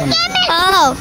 Oh.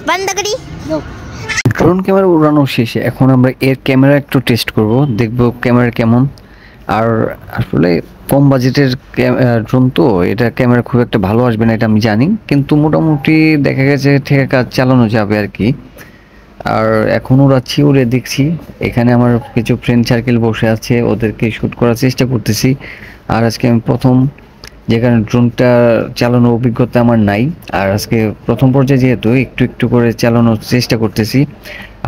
बंद करी drone camera উড়ানো শেষে এখন আমরা এর ক্যামেরা একটু টেস্ট করব, দেখব ক্যামেরা কেমন। আর আসলে কম বাজেটের ড্রোন তো এটা ক্যামেরা খুব একটা ভালো আসবে না এটা আমি জানি, কিন্তু মোটামুটি দেখা গেছে ঠিক কাজ চালানো যাবে আর কি। আর এখন উড়াচ্ছি, উড়ে দেখছি এখানে আমার কিছু ফ্রেন্ড সার্কেল বসে আছে, ওদেরকে শ্যুট করার চেষ্টা করতেছি। আর আজকে আমি প্রথম, যেখানে ড্রোনটা চালানোর অভিজ্ঞতা আমার নাই, আর আজকে প্রথম পর্যায়ে যেহেতু একটু একটু করে চালানোর চেষ্টা করতেছি,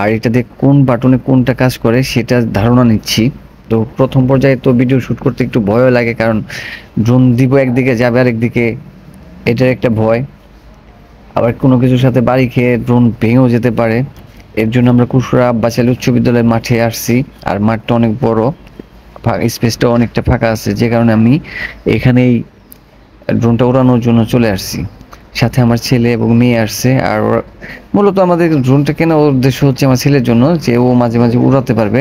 আর এটাতে কোন বাটনে কোনটা কাজ করে সেটা ধারণা নিচ্ছি। তো প্রথম পর্যায়ে তো ভিডিও শ্যুট করতে একটু ভয়ও লাগে, কারণ ড্রোন দিব একদিকে যাবে আরেকদিকে, এটার একটা ভয়। আবার কোনো কিছুর সাথে বাড়ি খেয়ে ড্রোন ভেঙেও যেতে পারে। এর জন্য আমরা কুশরা আব্বাসালী উচ্চ বিদ্যালয়ের মাঠে আসছি, আর মাঠটা অনেক বড়, স্পেসটা অনেকটা ফাঁকা আছে, যে কারণে আমি এখানেই ড্রোনটা উড়ানোর জন্য চলে আসছি। সাথে আমার ছেলে এবং মেয়ে আসছে। আর মূলত আমাদের ড্রোনটা কেনার উদ্দেশ্য হচ্ছে আমার ছেলের জন্য, যে ও মাঝে মাঝে উড়াতে পারবে।